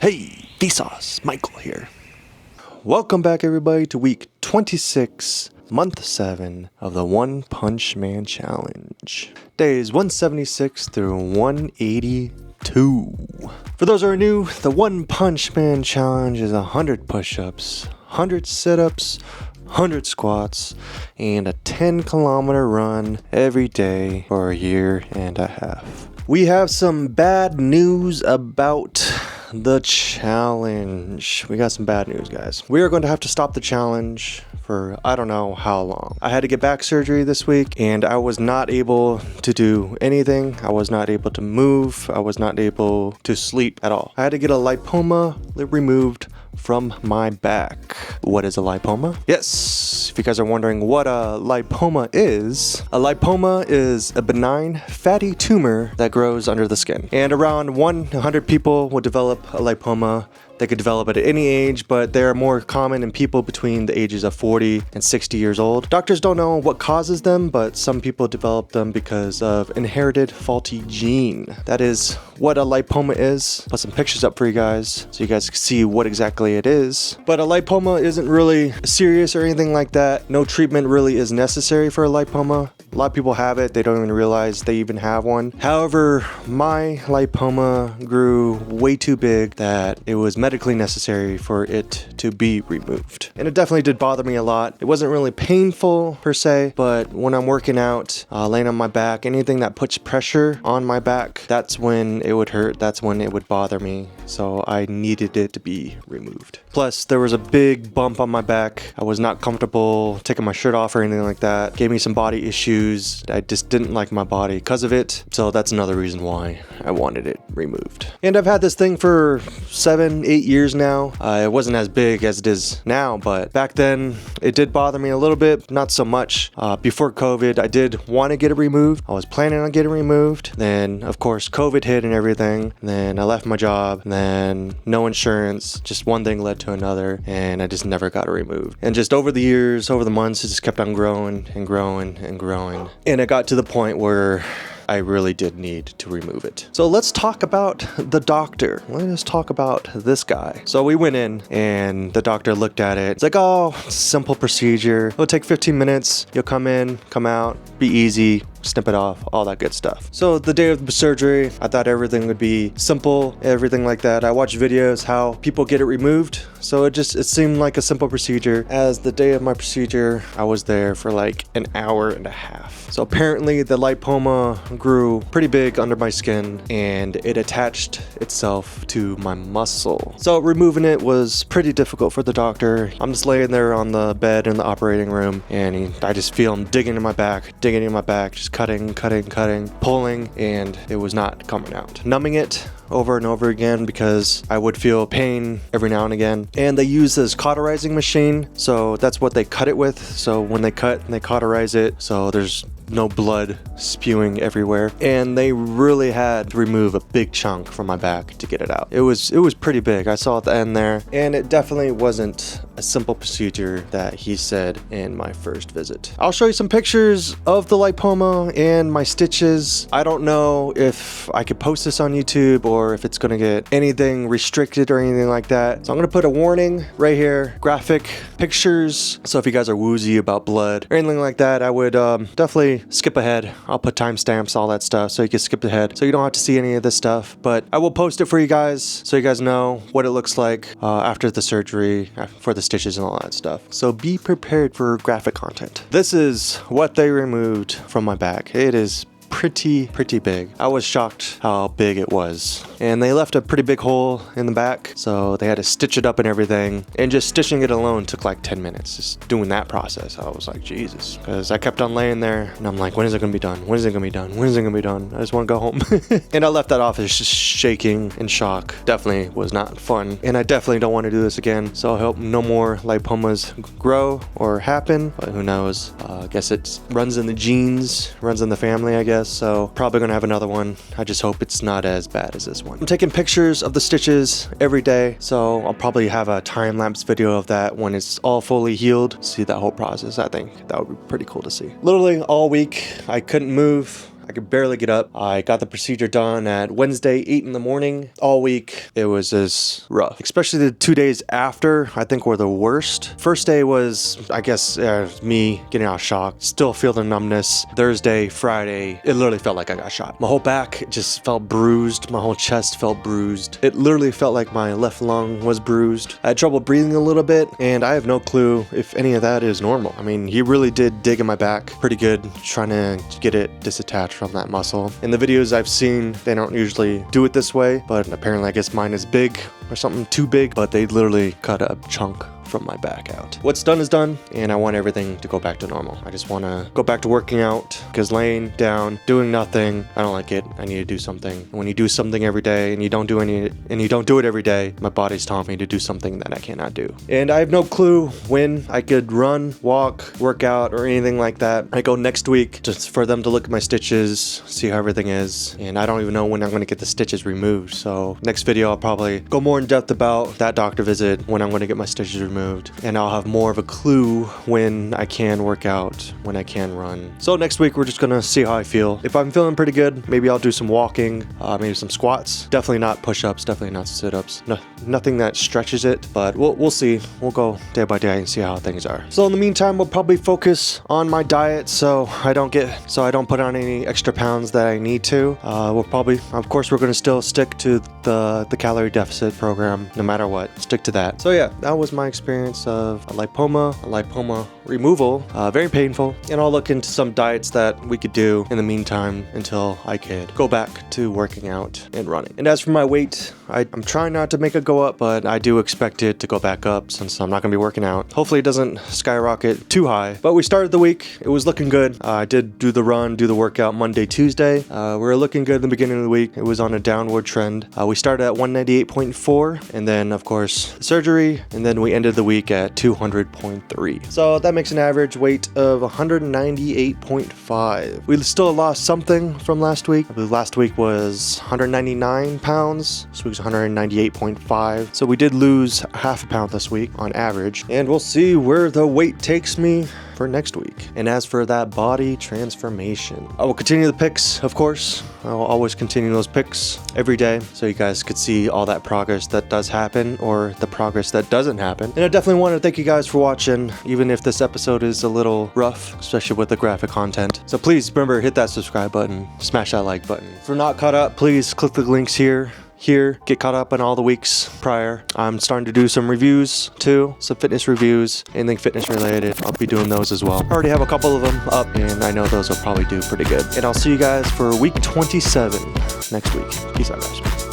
Hey, Vsauce, Michael here. Welcome back everybody to week 26, month 7 of the One Punch Man Challenge. Days 176 through 182. For those who are new, the One Punch Man Challenge is 100 push-ups, 100 sit-ups, 100 squats, and a 10-kilometer run every day for a year and a half. We have some bad news about the challenge. We got some bad news, guys. We are going to have to stop the challenge for I don't know how long. I had to get back surgery this week and I was not able to do anything. I was not able to move. I was not able to sleep at all. I had to get a lipoma removed from my back. What is a lipoma? Yes, if you guys are wondering what a lipoma is a benign fatty tumor that grows under the skin. And around 100 people will develop a lipoma. They could develop it at any age, but they're more common in people between the ages of 40 and 60 years old. Doctors don't know what causes them, but some people develop them because of inherited faulty gene. That is what a lipoma is. Put some pictures up for you guys so you guys can see what exactly it is. But a lipoma isn't really serious or anything like that. No treatment really is necessary for a lipoma. A lot of people have it, they don't even realize they even have one. However, my lipoma grew way too big that it was medically necessary for it to be removed. And it definitely did bother me a lot. It wasn't really painful per se, but when I'm working out, laying on my back, anything that puts pressure on my back, that's when it would hurt, that's when it would bother me. So I needed it to be removed. Plus, there was a big bump on my back. I was not comfortable taking my shirt off or anything like that. Gave me some body issues. I just didn't like my body because of it. So that's another reason why I wanted it removed. And I've had this thing for 7-8 years now. It wasn't as big as it is now, but back then it did bother me a little bit, not so much. Before COVID, I did want to get it removed. I was planning on getting removed. Then, of course, COVID hit and everything. And then I left my job. And then no insurance. Just one thing led to another. And I just never got it removed. And just over the years, over the months, it just kept on growing and growing and growing. And it got to the point where I really did need to remove it. So let's talk about the doctor. Let's talk about this guy. So we went in and the doctor looked at it. It's like, oh, simple procedure. It'll take 15 minutes. You'll come in, come out, be easy, snip it off, all that good stuff. So the day of the surgery, I thought everything would be simple, everything like that. I watched videos how people get it removed. So it seemed like a simple procedure. As the day of my procedure, I was there for like an hour and a half. So apparently the lipoma grew pretty big under my skin and it attached itself to my muscle. So removing it was pretty difficult for the doctor. I'm just laying there on the bed in the operating room and I just feel him digging in my back, just cutting, pulling, and it was not coming out. Numbing it over and over again because I would feel pain every now and again. And they use this cauterizing machine, so that's what they cut it with. So when they cut, they cauterize it, so there's no blood spewing everywhere. And they really had to remove a big chunk from my back to get it out. It was pretty big. I saw at the end there, and it definitely wasn't a simple procedure that he said in my first visit. I'll show you some pictures of the lipoma and my stitches. I don't know if I could post this on YouTube or if it's gonna get anything restricted or anything like that. So I'm gonna put a warning right here, graphic pictures. So if you guys are woozy about blood or anything like that, I would definitely skip ahead. I'll put timestamps, all that stuff, so you can skip ahead so you don't have to see any of this stuff. But I will post it for you guys so you guys know what it looks like after the surgery, for the stitches and all that stuff. So be prepared for graphic content. This is what they removed from my back. It is pretty big. I was shocked how big it was. And they left a pretty big hole in the back, so they had to stitch it up and everything. And just stitching it alone took like 10 minutes. Just doing that process, I was like, Jesus. Because I kept on laying there, and I'm like, when is it gonna be done? When is it gonna be done? When is it gonna be done? I just wanna go home. And I left that office just shaking in shock. Definitely was not fun. And I definitely don't want to do this again. So I hope no more lipomas grow or happen. But who knows? I guess it runs in the genes, runs in the family, I guess. So probably gonna have another one. I just hope it's not as bad as this one. I'm taking pictures of the stitches every day, so I'll probably have a time-lapse video of that when it's all fully healed. See that whole process. I think that would be pretty cool to see. Literally all week I couldn't move. I could barely get up. I got the procedure done at Wednesday, 8 in the morning. All week, it was just rough. Especially the 2 days after, I think were the worst. First day was, I guess, me getting out of shock. Still feel the numbness. Thursday, Friday, it literally felt like I got shot. My whole back just felt bruised. My whole chest felt bruised. It literally felt like my left lung was bruised. I had trouble breathing a little bit, and I have no clue if any of that is normal. I mean, he really did dig in my back pretty good, trying to get it disattached from that muscle. In the videos I've seen, they don't usually do it this way, but apparently I guess mine is big or something too big, but they literally cut a chunk from my back out. What's done is done, and I want everything to go back to normal. I just want to go back to working out, because laying down, doing nothing, I don't like it. I need to do something. When you do something every day and you don't do it every day, my body's telling me to do something that I cannot do. And I have no clue when I could run, walk, work out, or anything like that. I go next week just for them to look at my stitches, see how everything is, and I don't even know when I'm going to get the stitches removed. So next video I'll probably go more in depth about that doctor visit, when I'm going to get my stitches removed, and I'll have more of a clue when I can work out, when I can run. So next week we're just gonna see how I feel. If I'm feeling pretty good, maybe I'll do some walking, maybe some squats. Definitely not push-ups, definitely not sit-ups. No, nothing that stretches it, but we'll see. We'll go day by day and see how things are. So in the meantime, we'll probably focus on my diet so I don't put on any extra pounds that I need to. We'll probably, of course, we're gonna still stick to the calorie deficit program no matter what. Stick to that. So yeah, that was my experience of a lipoma removal. Very painful, and I'll look into some diets that we could do in the meantime until I could go back to working out and running. And as for my weight, I'm trying not to make it go up, but I do expect it to go back up since I'm not going to be working out. Hopefully it doesn't skyrocket too high, but we started the week. It was looking good. I did do the run, do the workout Monday, Tuesday. We were looking good in the beginning of the week. It was on a downward trend. We started at 198.4, and then of course surgery, and then we ended the week at 200.3. So that makes an average weight of 198.5. We still lost something from last week. I believe last week was 199 pounds. This week's 198.5. So we did lose half a pound this week on average, and we'll see where the weight takes me for next week. And as for that body transformation, I will continue the pics, of course. I will always continue those pics every day so you guys could see all that progress that does happen or the progress that doesn't happen. And I definitely want to thank you guys for watching, even if this episode is a little rough, especially with the graphic content. So please remember, hit that subscribe button, smash that like button. If you're not caught up, please click the links here, get caught up on all the weeks prior. I'm starting to do some reviews too, some fitness reviews, anything fitness related. I'll be doing those as well. I already have a couple of them up, and I know those will probably do pretty good. And I'll see you guys for week 27 next week. Peace out, guys.